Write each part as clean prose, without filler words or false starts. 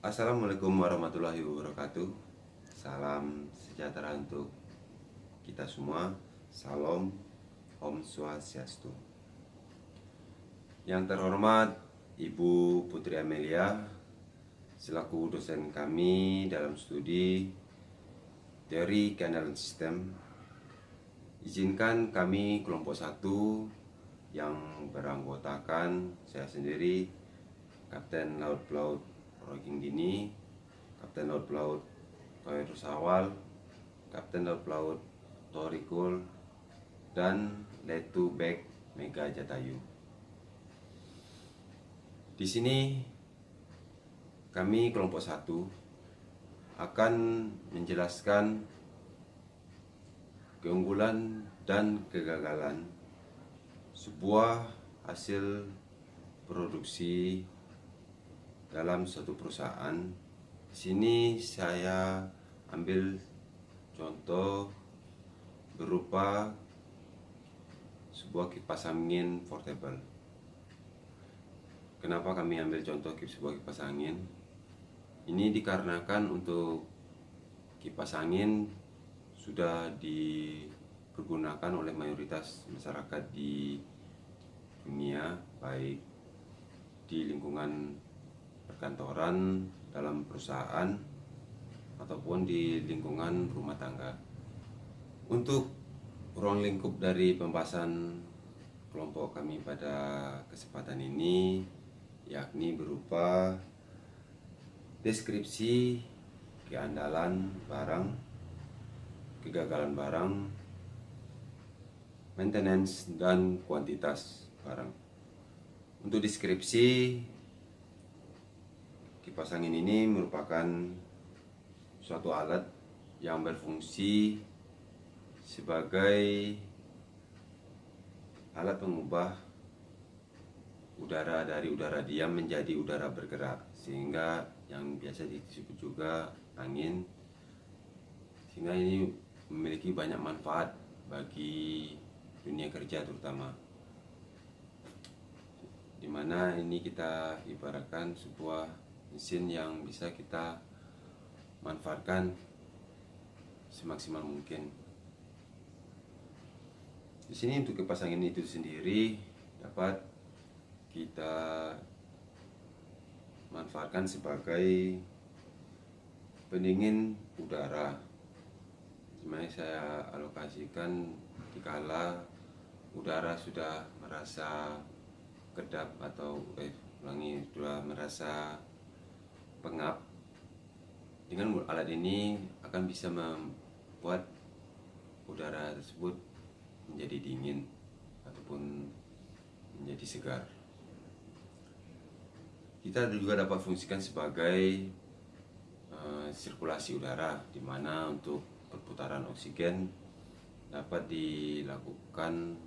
Assalamualaikum warahmatullahi wabarakatuh. Salam sejahtera untuk kita semua. Salam, Om Swastiastu. Yang terhormat Ibu Putri Amelia, selaku dosen kami dalam studi teori keandalan sistem, izinkan kami kelompok 1 yang beranggotakan saya sendiri, Kapten Laut Pelaut Roking Dini, Kapten Laut Pelaut Toy Rusawal, Kapten Laut Pelaut Torikul, dan Letu Bek Mega Jatayu. Di sini kami kelompok 1 akan menjelaskan keunggulan dan kegagalan sebuah hasil produksi dalam suatu perusahaan. Di sini saya ambil contoh berupa sebuah kipas angin portable. Kenapa kami ambil contoh sebuah kipas angin? Ini dikarenakan untuk kipas angin sudah dipergunakan oleh mayoritas masyarakat di dunia, baik di lingkungan perkantoran, dalam perusahaan, ataupun di lingkungan rumah tangga. Untuk ruang lingkup dari pembahasan kelompok kami pada kesempatan ini yakni berupa deskripsi keandalan barang, kegagalan barang, maintenance, dan kuantitas barang. Untuk deskripsi, kipas angin ini merupakan suatu alat yang berfungsi sebagai alat pengubah udara dari udara diam menjadi udara bergerak, sehingga yang biasa disebut juga angin. Sehingga ini memiliki banyak manfaat bagi dunia kerja terutama, dimana ini kita ibaratkan sebuah mesin yang bisa kita manfaatkan semaksimal mungkin. Di sini untuk kipas angin itu sendiri dapat kita manfaatkan sebagai pendingin udara. Dimana saya alokasikan dikala udara sudah merasa kedap atau sudah merasa pengap. Dengan alat ini akan bisa membuat udara tersebut menjadi dingin ataupun menjadi segar. Kita juga dapat fungsikan sebagai sirkulasi udara, di mana untuk perputaran oksigen dapat dilakukan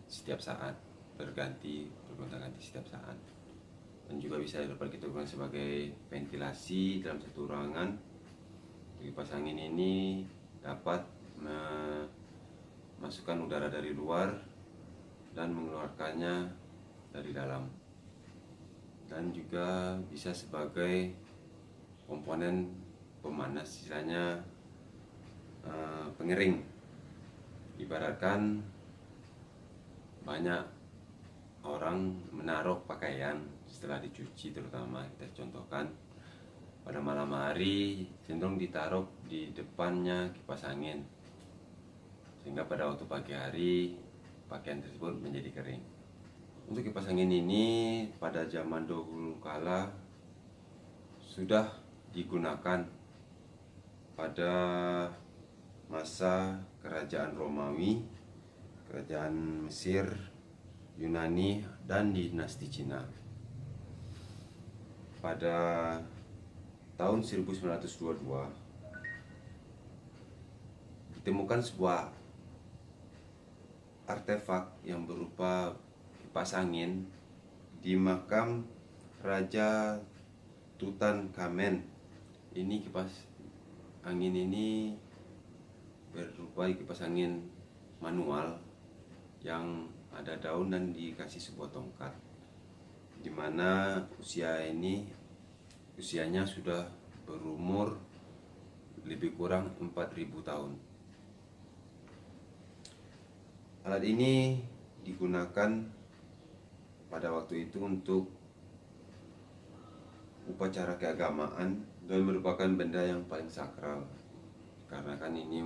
setiap saat, berganti setiap saat, dan juga bisa dapat kita gunakan sebagai ventilasi dalam satu ruangan. Kipas angin ini dapat memasukkan udara dari luar dan mengeluarkannya dari dalam, dan juga bisa sebagai komponen pemanas, istilahnya pengering. Ibaratkan banyak orang menaruh pakaian setelah dicuci, terutama kita contohkan pada malam hari cenderung ditaruh di depannya kipas angin, sehingga pada waktu pagi hari pakaian tersebut menjadi kering. Untuk kipas angin ini pada zaman dahulu kala sudah digunakan pada masa kerajaan Romawi, kerajaan Mesir, Yunani, dan dinasti Cina. Pada tahun 1922 ditemukan sebuah artefak yang berupa kipas angin di makam Raja Tutankhamen. Ini kipas angin ini berupa kipas angin manual yang ada daun dan dikasih sebuah tongkat, dimana usianya sudah berumur lebih kurang 4.000 tahun. Alat ini digunakan pada waktu itu untuk upacara keagamaan dan merupakan benda yang paling sakral, karena kan ini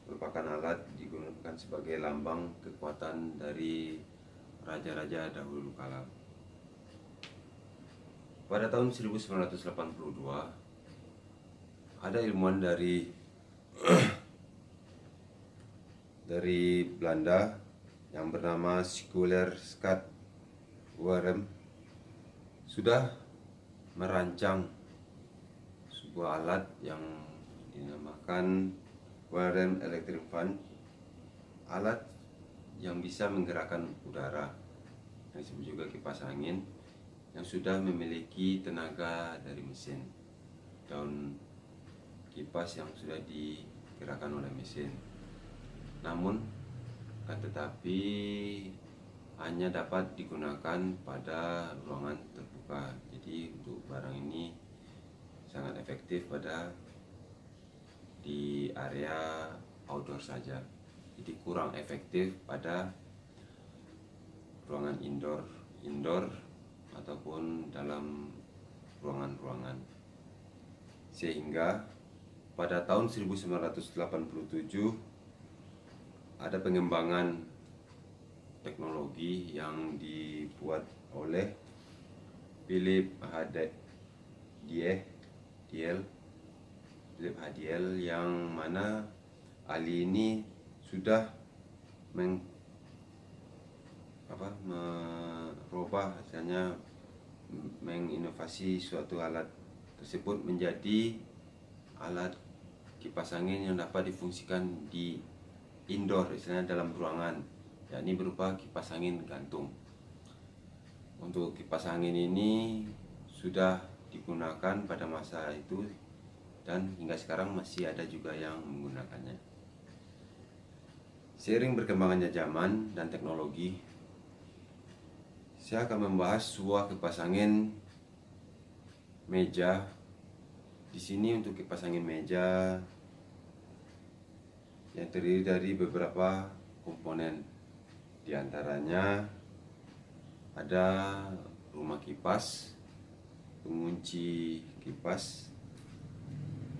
merupakan alat digunakan sebagai lambang kekuatan dari raja-raja dahulu kala. Pada tahun 1982 ada ilmuwan dari Belanda yang bernama Schuyler Scott Warren sudah merancang sebuah alat yang dinamakan Warren Electric Fan, alat yang bisa menggerakkan udara, yang disebut juga kipas angin, yang sudah memiliki tenaga dari mesin dan kipas yang sudah digerakkan oleh mesin. Namun tetapi hanya dapat digunakan pada ruangan terbuka. Jadi untuk barang ini sangat efektif pada di area outdoor saja. Jadi kurang efektif pada ruangan indoor ataupun dalam ruangan-ruangan. Sehingga pada tahun 1987 ada pengembangan teknologi yang dibuat oleh Philip Hadiel, yang mana ahli ini sudah merubah, hasilnya menginovasi suatu alat tersebut menjadi alat kipas angin yang dapat difungsikan di indoor, istilahnya dalam ruangan, yakni berupa kipas angin gantung. Untuk kipas angin ini sudah digunakan pada masa itu dan hingga sekarang masih ada juga yang menggunakannya. Seiring berkembangannya zaman dan teknologi, saya akan membahas sebuah kipas angin meja. Di sini untuk kipas angin meja yang terdiri dari beberapa komponen. Di antaranya ada rumah kipas, pengunci kipas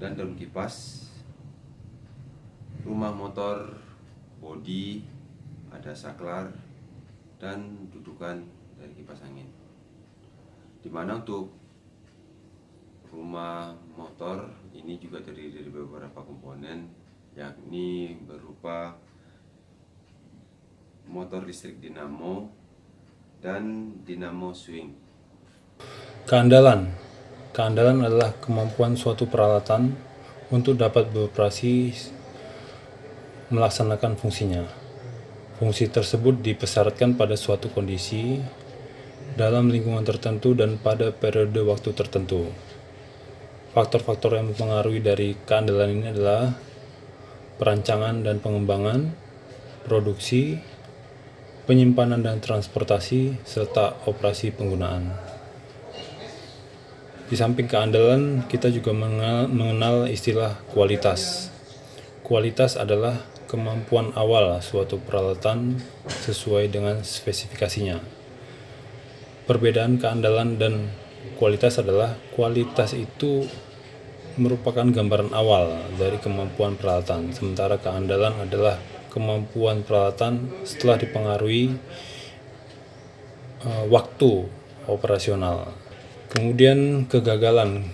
dan daun kipas, rumah motor, bodi, ada saklar, dan dudukan dari kipas angin. Dimana untuk rumah motor ini juga terdiri dari beberapa komponen, yakni berupa motor listrik dinamo dan dinamo swing. Keandalan adalah kemampuan suatu peralatan untuk dapat beroperasi melaksanakan fungsinya. Fungsi tersebut dipersyaratkan pada suatu kondisi, dalam lingkungan tertentu, dan pada periode waktu tertentu. Faktor-faktor yang mempengaruhi dari keandalan ini adalah perancangan dan pengembangan, produksi, penyimpanan dan transportasi, serta operasi penggunaan. Di samping keandalan, kita juga mengenal istilah kualitas. Kualitas adalah kemampuan awal suatu peralatan sesuai dengan spesifikasinya. Perbedaan keandalan dan kualitas adalah kualitas itu merupakan gambaran awal dari kemampuan peralatan, sementara keandalan adalah kemampuan peralatan setelah dipengaruhi waktu operasional. Kemudian kegagalan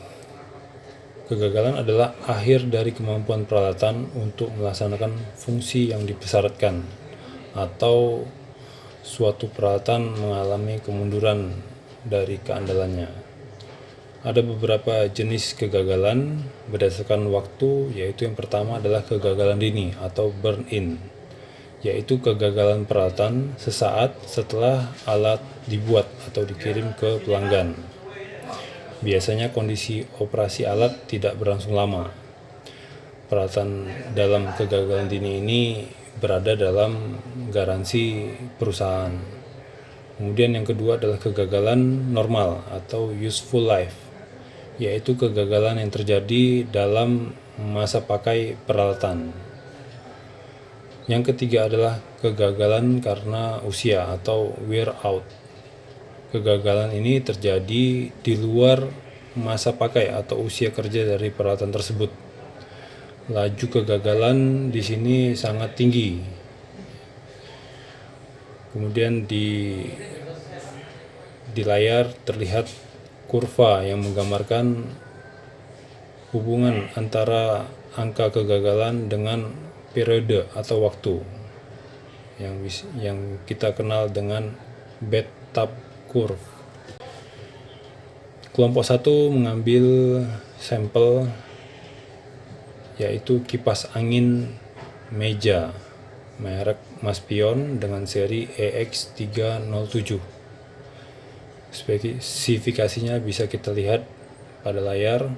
adalah akhir dari kemampuan peralatan untuk melaksanakan fungsi yang dipersyaratkan, atau suatu peralatan mengalami kemunduran dari keandalannya. Ada beberapa jenis kegagalan berdasarkan waktu, yaitu yang pertama adalah kegagalan dini atau burn-in, yaitu kegagalan peralatan sesaat setelah alat dibuat atau dikirim ke pelanggan. Biasanya kondisi operasi alat tidak berlangsung lama. Peralatan dalam kegagalan dini ini berada dalam garansi perusahaan. Kemudian yang kedua adalah kegagalan normal atau useful life, yaitu kegagalan yang terjadi dalam masa pakai peralatan. Yang ketiga adalah kegagalan karena usia atau wear out. Kegagalan ini terjadi di luar masa pakai atau usia kerja dari peralatan tersebut. Laju kegagalan di sini sangat tinggi. Kemudian di layar terlihat kurva yang menggambarkan hubungan antara angka kegagalan dengan periode atau waktu yang kita kenal dengan bathtub curve. Kelompok 1 mengambil sampel yaitu kipas angin meja merek Maspion dengan seri EX307. Spesifikasinya bisa kita lihat pada layar.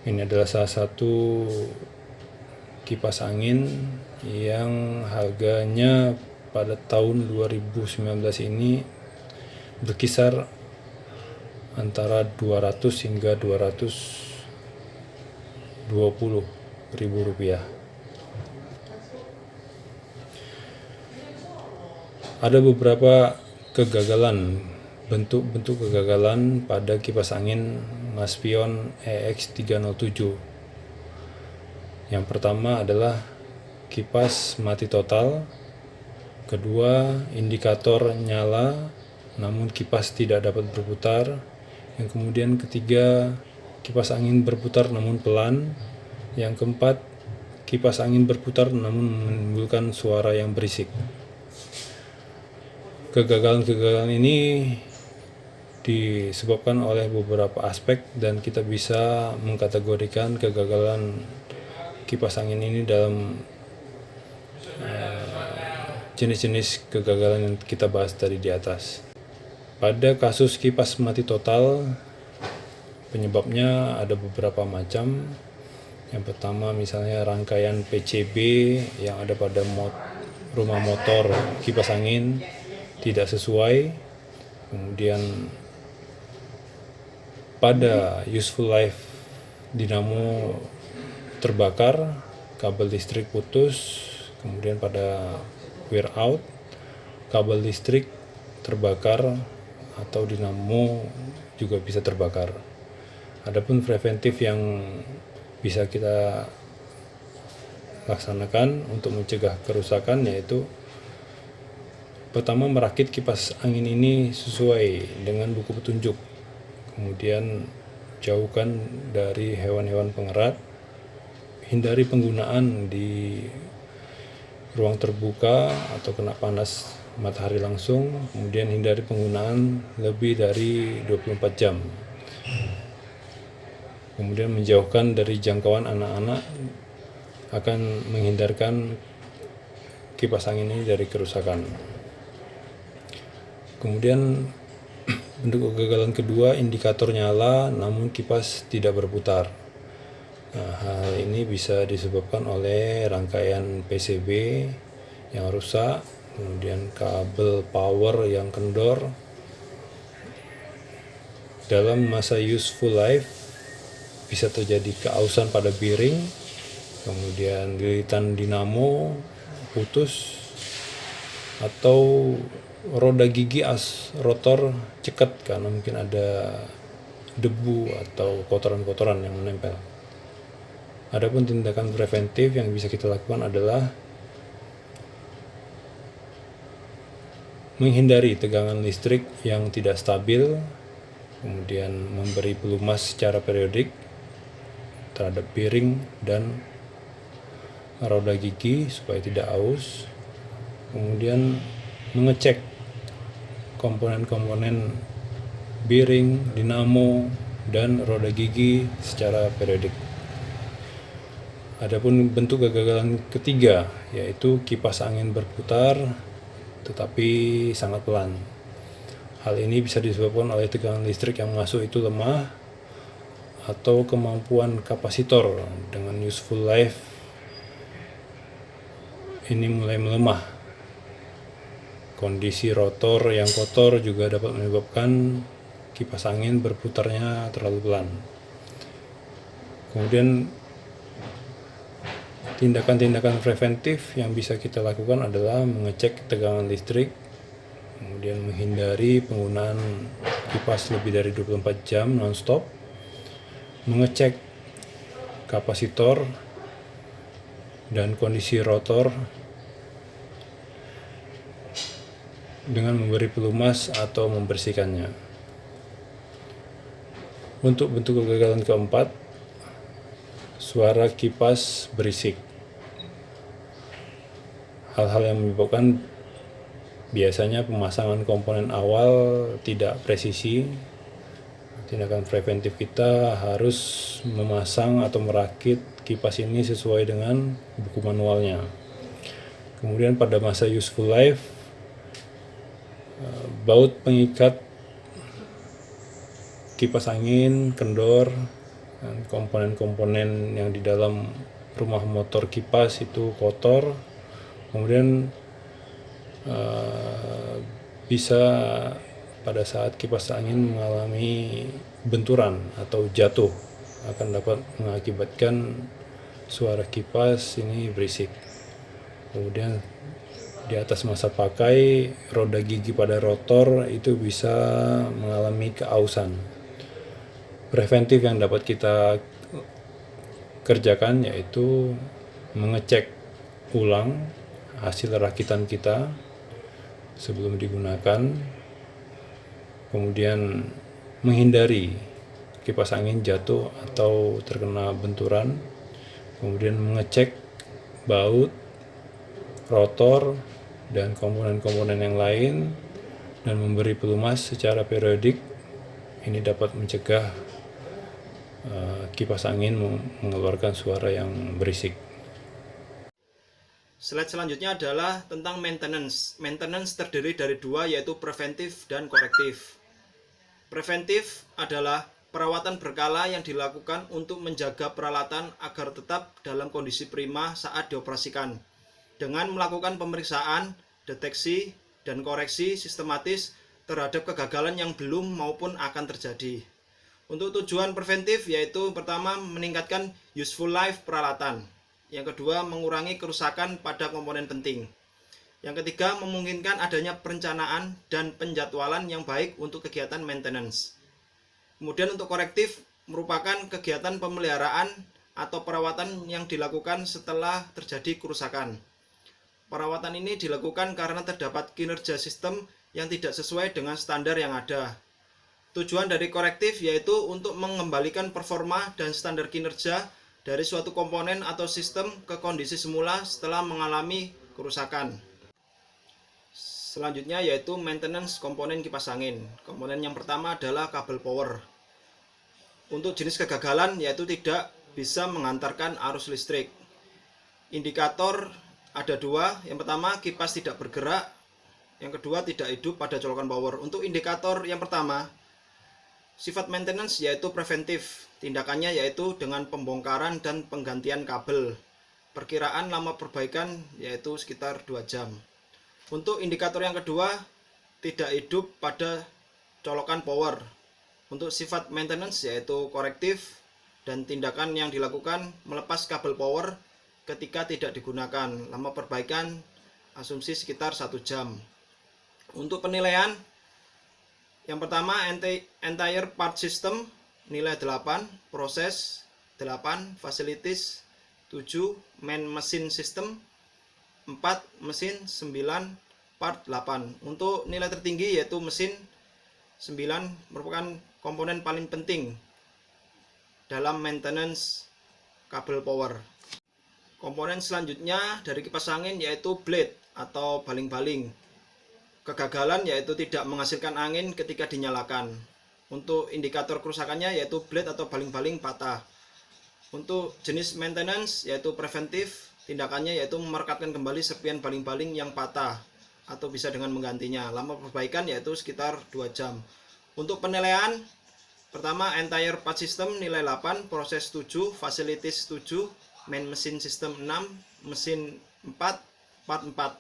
Ini adalah salah satu kipas angin yang harganya pada tahun 2019 ini berkisar antara 200 hingga 220 ribu rupiah. Ada beberapa kegagalan, bentuk-bentuk kegagalan pada kipas angin Maspion EX307. Yang pertama adalah kipas mati total. Kedua, indikator nyala namun kipas tidak dapat berputar. Yang kemudian ketiga, kipas angin berputar namun pelan. Yang keempat, kipas angin berputar namun menimbulkan suara yang berisik. Kegagalan-kegagalan ini disebabkan oleh beberapa aspek dan kita bisa mengkategorikan kegagalan kipas angin ini dalam jenis-jenis kegagalan yang kita bahas tadi di atas. Pada kasus kipas mati total, penyebabnya ada beberapa macam. Yang pertama misalnya rangkaian PCB yang ada pada rumah motor kipas angin tidak sesuai. Kemudian pada useful life dinamo terbakar, kabel listrik putus. Kemudian pada wear out, kabel listrik terbakar atau dinamo juga bisa terbakar. Adapun preventif yang bisa kita laksanakan untuk mencegah kerusakan yaitu pertama, merakit kipas angin ini sesuai dengan buku petunjuk. Kemudian jauhkan dari hewan-hewan pengerat. Hindari penggunaan di ruang terbuka atau kena panas matahari langsung. Kemudian hindari penggunaan lebih dari 24 jam. Kemudian menjauhkan dari jangkauan anak-anak akan menghindarkan kipas angin ini dari kerusakan. Kemudian bentuk kegagalan kedua, indikator nyala namun kipas tidak berputar. Nah, hal ini bisa disebabkan oleh rangkaian PCB yang rusak, kemudian kabel power yang kendor. Dalam masa useful life bisa terjadi keausan pada bearing, kemudian lilitan dinamo putus, atau roda gigi rotor cekat karena mungkin ada debu atau kotoran-kotoran yang menempel. Adapun tindakan preventif yang bisa kita lakukan adalah menghindari tegangan listrik yang tidak stabil, kemudian memberi pelumas secara periodik terhadap bearing dan roda gigi supaya tidak aus. Kemudian mengecek komponen-komponen bearing, dinamo, dan roda gigi secara periodik. Adapun bentuk kegagalan ketiga yaitu kipas angin berputar tetapi sangat pelan. Hal ini bisa disebabkan oleh tegangan listrik yang masuk itu lemah atau kemampuan kapasitor dengan useful life ini mulai melemah. Kondisi rotor yang kotor juga dapat menyebabkan kipas angin berputarnya terlalu pelan. Kemudian tindakan-tindakan preventif yang bisa kita lakukan adalah mengecek tegangan listrik, kemudian menghindari penggunaan kipas lebih dari 24 jam non-stop, mengecek kapasitor dan kondisi rotor dengan memberi pelumas atau membersihkannya. Untuk bentuk kegagalan keempat, suara kipas berisik. Hal-hal yang menyebabkan biasanya pemasangan komponen awal tidak presisi. Tindakan preventif kita harus memasang atau merakit kipas ini sesuai dengan buku manualnya. Kemudian pada masa useful life, baut pengikat kipas angin, kendor, dan komponen-komponen yang di dalam rumah motor kipas itu kotor. Kemudian bisa pada saat kipas angin mengalami benturan atau jatuh akan dapat mengakibatkan suara kipas ini berisik. Kemudian di atas masa pakai, roda gigi pada rotor itu bisa mengalami keausan. Preventif yang dapat kita kerjakan yaitu mengecek ulang hasil rakitan kita sebelum digunakan, kemudian menghindari kipas angin jatuh atau terkena benturan, kemudian mengecek baut, rotor, dan komponen-komponen yang lain, dan memberi pelumas secara periodik. Ini dapat mencegah kipas angin mengeluarkan suara yang berisik. Slide selanjutnya adalah tentang maintenance. Maintenance terdiri dari dua, yaitu preventif dan korektif. Preventif adalah perawatan berkala yang dilakukan untuk menjaga peralatan agar tetap dalam kondisi prima saat dioperasikan, dengan melakukan pemeriksaan, deteksi, dan koreksi sistematis terhadap kegagalan yang belum maupun akan terjadi. Untuk tujuan preventif yaitu pertama meningkatkan useful life peralatan, yang kedua mengurangi kerusakan pada komponen penting, yang ketiga memungkinkan adanya perencanaan dan penjadwalan yang baik untuk kegiatan maintenance. Kemudian untuk korektif merupakan kegiatan pemeliharaan atau perawatan yang dilakukan setelah terjadi kerusakan. Perawatan ini dilakukan karena terdapat kinerja sistem yang tidak sesuai dengan standar yang ada. Tujuan dari korektif yaitu untuk mengembalikan performa dan standar kinerja dari suatu komponen atau sistem ke kondisi semula setelah mengalami kerusakan. Selanjutnya yaitu maintenance komponen kipas angin. Komponen yang pertama adalah kabel power. Untuk jenis kegagalan yaitu tidak bisa mengantarkan arus listrik. Indikator ada dua, yang pertama kipas tidak bergerak, yang kedua tidak hidup pada colokan power. Untuk indikator yang pertama, sifat maintenance yaitu preventif, tindakannya yaitu dengan pembongkaran dan penggantian kabel. Perkiraan lama perbaikan yaitu sekitar 2 jam. Untuk indikator yang kedua, tidak hidup pada colokan power. Untuk sifat maintenance yaitu korektif, dan tindakan yang dilakukan melepas kabel power ketika tidak digunakan. Lama perbaikan asumsi sekitar 1 jam. Untuk penilaian, yang pertama entire part system nilai 8, proses 8, facilities 7, main machine system 4, mesin 9, part 8. Untuk nilai tertinggi yaitu mesin 9 merupakan komponen paling penting dalam maintenance kabel power. Komponen selanjutnya dari kipas angin yaitu blade atau baling-baling. Kegagalan yaitu tidak menghasilkan angin ketika dinyalakan. Untuk indikator kerusakannya yaitu blade atau baling-baling patah. Untuk jenis maintenance yaitu preventif, tindakannya yaitu merekatkan kembali serpian baling-baling yang patah atau bisa dengan menggantinya. Lama perbaikan yaitu sekitar 2 jam. Untuk penilaian, pertama entire part system nilai 8, proses 7, facilities 7, main machine system 6, mesin 4, part 4.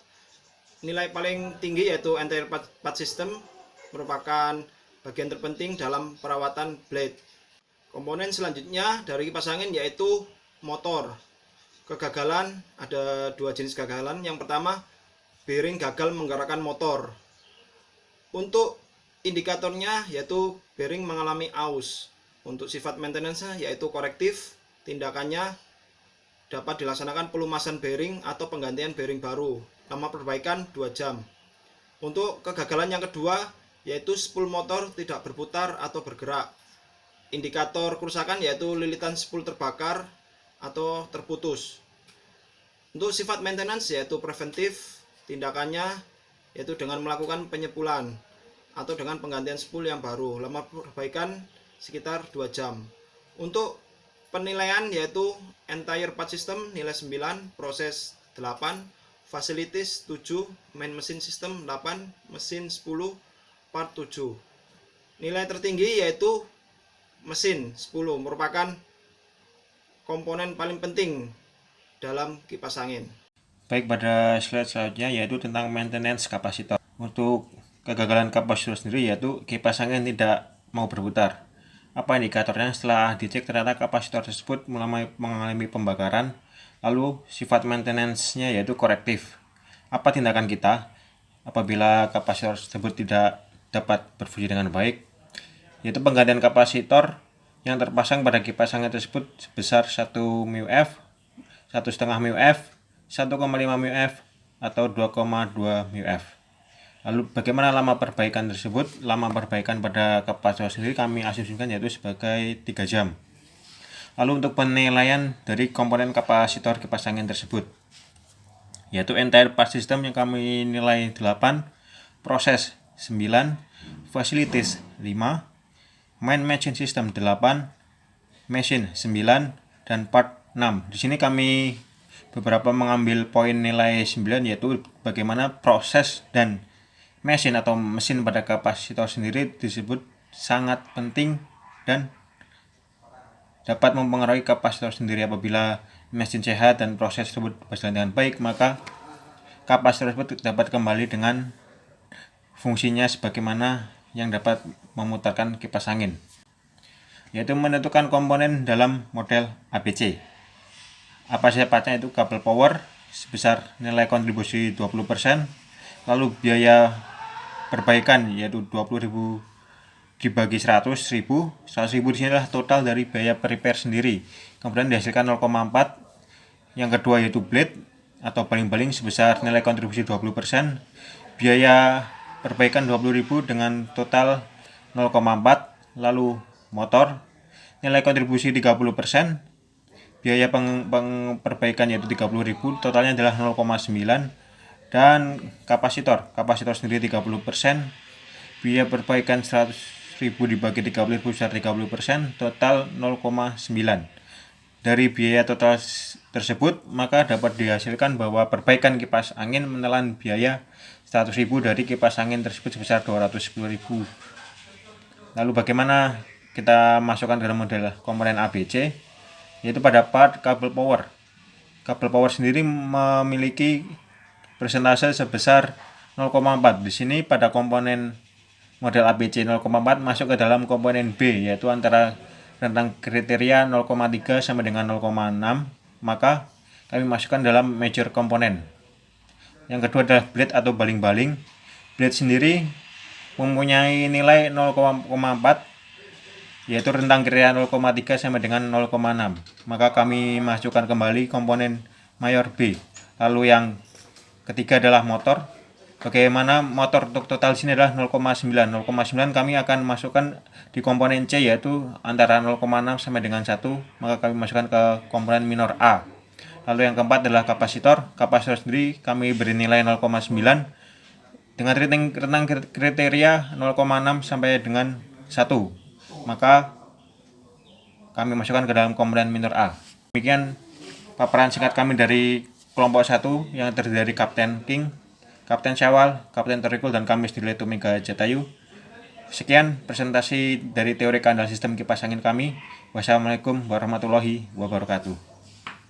Nilai paling tinggi yaitu entire part system merupakan bagian terpenting dalam perawatan blade. Komponen selanjutnya dari kipas angin yaitu motor. Kegagalan, ada dua jenis kegagalan. Yang pertama, bearing gagal menggerakkan motor. Untuk indikatornya yaitu bearing mengalami aus. Untuk sifat maintenance-nya yaitu korektif. Tindakannya dapat dilaksanakan pelumasan bearing atau penggantian bearing baru. Lama perbaikan 2 jam. Untuk kegagalan yang kedua yaitu spool motor tidak berputar atau bergerak. Indikator kerusakan yaitu lilitan spool terbakar atau terputus. Untuk sifat maintenance yaitu preventif, tindakannya yaitu dengan melakukan penyepulan atau dengan penggantian spool yang baru. Lama perbaikan sekitar 2 jam. Untuk penilaian yaitu entire part system nilai 9, proses 8, facilities 7, main mesin system 8, mesin 10, part 7. Nilai tertinggi yaitu mesin 10, merupakan komponen paling penting dalam kipas angin. Baik, pada slide selanjutnya yaitu tentang maintenance kapasitor. Untuk kegagalan kapasitor sendiri yaitu kipas angin tidak mau berputar. Apa indikatornya? Setelah dicek ternyata kapasitor tersebut mulai mengalami pembakaran. Lalu sifat maintenance-nya yaitu korektif. Apa tindakan kita apabila kapasitor tersebut tidak dapat berfungsi dengan baik? Yaitu penggantian kapasitor yang terpasang pada kipas angin tersebut sebesar 1 μF, 1,5 μF, 1,5 μF, atau 2,2 μF. Lalu bagaimana lama perbaikan tersebut? Lama perbaikan pada kapasitor sendiri kami asumsikan yaitu sebagai 3 jam. Lalu untuk penilaian dari komponen kapasitor kipas angin tersebut yaitu entire part system yang kami nilai 8, proses 9, facilities 5, main machine system 8, mesin 9, dan part 6. Di sini kami beberapa mengambil poin nilai 9 yaitu bagaimana proses dan mesin atau mesin pada kapasitor sendiri disebut sangat penting dan dapat mempengaruhi kapasitor sendiri. Apabila mesin sehat dan proses tersebut berjalan dengan baik, maka kapasitor tersebut dapat kembali dengan fungsinya sebagaimana yang dapat memutarkan kipas angin. Yaitu menentukan komponen dalam model ABC. Apa sifatnya? Itu kabel power sebesar nilai kontribusi 20%, lalu biaya perbaikan yaitu 20.000 dibagi 100.000 di sini adalah total dari biaya repair sendiri, kemudian dihasilkan 0,4. Yang kedua yaitu blade atau baling-baling sebesar nilai kontribusi 20%, biaya perbaikan 20.000 dengan total 0,4. Lalu motor nilai kontribusi 30%, biaya perbaikan yaitu 30.000, totalnya adalah 0,9. Dan kapasitor sendiri 30%, biaya perbaikan 100.000 dibagi 30.000 besar 30%, total 0,9. Dari biaya total tersebut maka dapat dihasilkan bahwa perbaikan kipas angin menelan biaya 100.000 dari kipas angin tersebut sebesar 210.000. Lalu bagaimana kita masukkan dalam model komponen ABC? Yaitu pada part kabel power. Kabel power sendiri memiliki persentase sebesar 0,4. Di sini pada komponen model ABC 0,4 masuk ke dalam komponen B, yaitu antara rentang kriteria 0,3 sampai dengan 0,6, maka kami masukkan dalam major komponen. Yang kedua adalah blade atau baling-baling. Blade sendiri mempunyai nilai 0,4, yaitu rentang kriteria 0,3 sampai dengan 0,6, maka kami masukkan kembali komponen mayor B. Lalu yang ketiga adalah motor. Bagaimana motor untuk total sini adalah 0,9. 0,9 kami akan masukkan di komponen C, yaitu antara 0,6 sampai dengan 1, maka kami masukkan ke komponen minor A. Lalu yang keempat adalah kapasitor. Kapasitor sendiri kami beri nilai 0,9 dengan rentang kriteria 0,6 sampai dengan 1, maka kami masukkan ke dalam komponen minor A. Demikian paparan singkat kami dari kelompok 1 yang terdiri dari Kapten King, Kapten Syawal, Kapten Torikul, dan kami Sdile Tumega Jatayu. Sekian presentasi dari teori keandalan sistem kipas angin kami. Wassalamualaikum warahmatullahi wabarakatuh.